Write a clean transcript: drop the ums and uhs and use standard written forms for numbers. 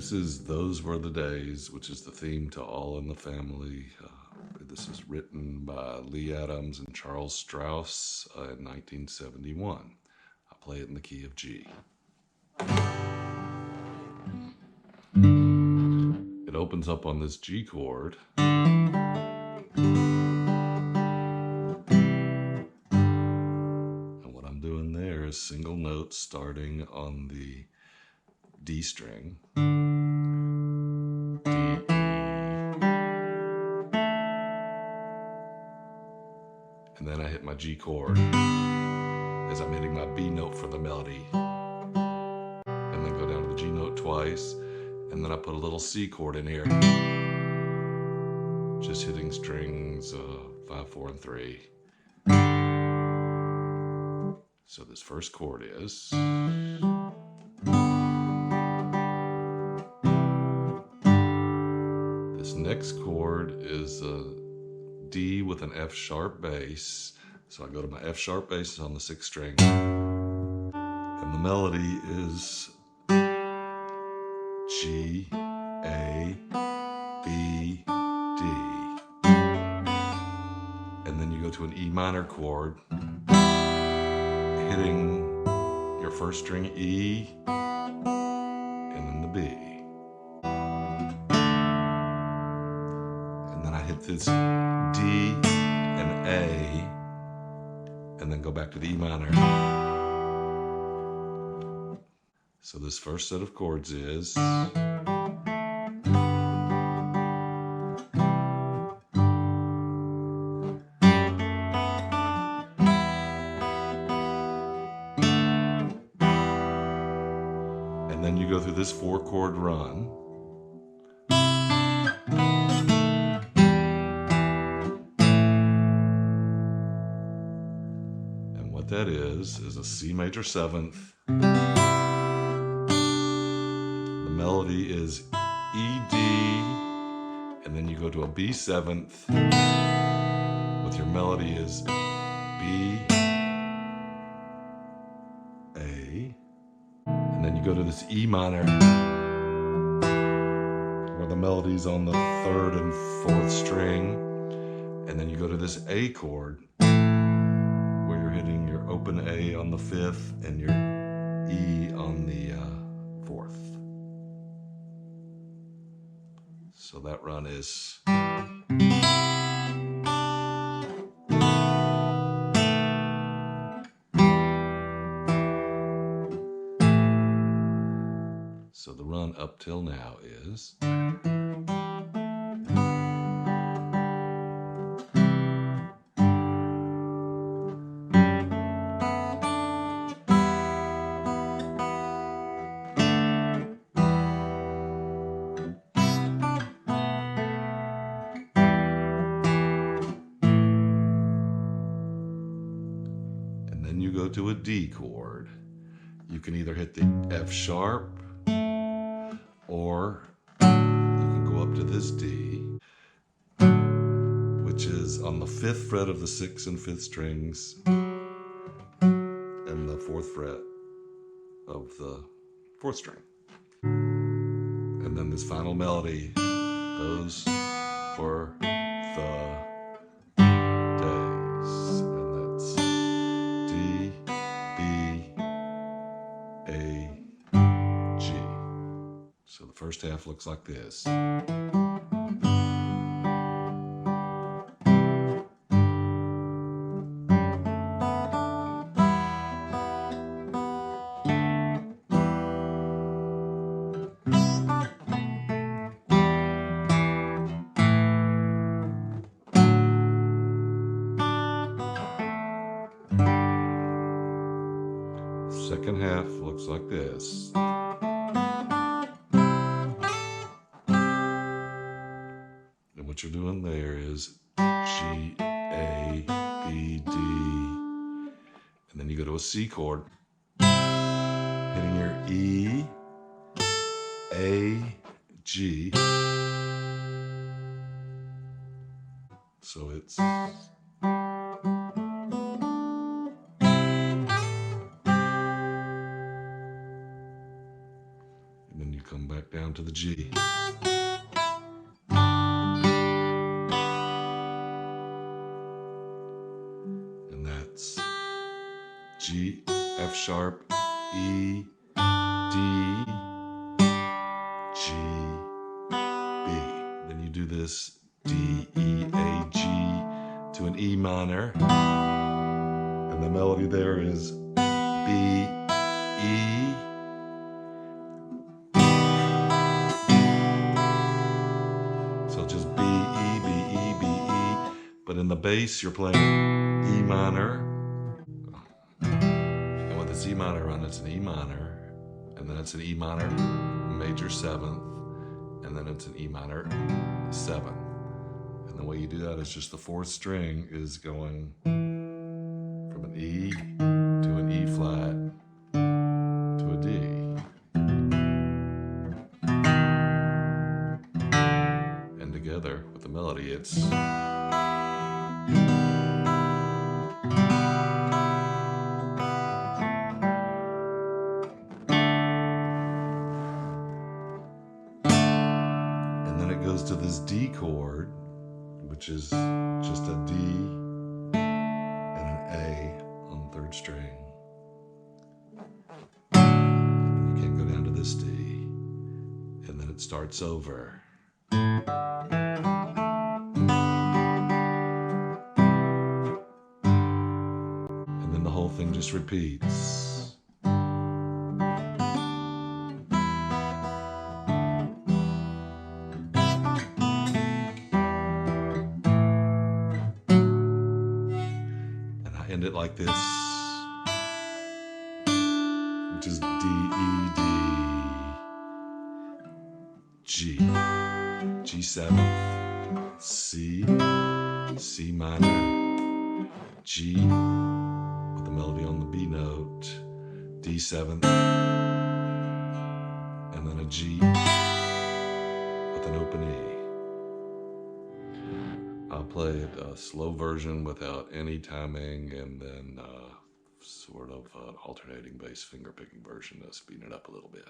This is Those Were the Days, which is the theme to All in the Family. This is written by Lee Adams and Charles Strouse in 1971. I play it in the key of G. It opens up on this G chord. And what I'm doing there is single notes starting on the D string. D, E. And then I hit my G chord as I'm hitting my B note for the melody. And then go down to the G note twice. And then I put a little C chord in here. Just hitting strings 5, 4, and 3. So this first chord is... This next chord is a D with an F sharp bass. So I go to my F sharp bass on the 6th string. And the melody is G, A, B, D. And then you go to an E minor chord, hitting your first string E, and then the B. And then I hit this D and A, and then go back to the E minor. So this first set of chords is... And then you go through this 4-chord run. And what that is a C major 7th. The melody is E, D, and then you go to a B 7th with your melody is B, A. And then you go to this E minor, where the melody's on the 3rd and 4th string. And then you go to this A chord, where you're hitting your open A on the 5th and your E on the 4th. So that run is... So the run up till now is... And then you go to a D chord. You can either hit the F sharp, or you can go up to this D, which is on the 5th fret of the 6th and 5th strings, and the 4th fret of the 4th string. And then this final melody, Those Were the Days. And that's D, B, A, G. So the first half looks like this. Second half looks like this. And what you're doing there is G, A, B, D, and then you go to a C chord, hitting your E, A, G. So it's... And then you come Come back down to the G. And that's G, F sharp, E, D, G, B. Then you do this D, E, A, G to an E minor. And the melody there is B, E, so just B, E, B, E, B, E. But in the bass, you're playing E minor. And with this E minor run, it's an E minor. And then it's an E minor major 7th. And then it's an E minor 7th. And the way you do that is just the 4th string is going from an E to an E flat to a D. And together with the melody, it's and then it goes to this D chord, which is just a D and an A on the 3rd string. And you can't go down to this D. And then it starts over. And then the whole thing just repeats. End it like this, which is D, E, D, G, G7, C, C minor, G, with the melody on the B note, D7, and then a G with an open E. I'll play a slow version without any timing, and then sort of an alternating bass finger picking version to speed it up a little bit.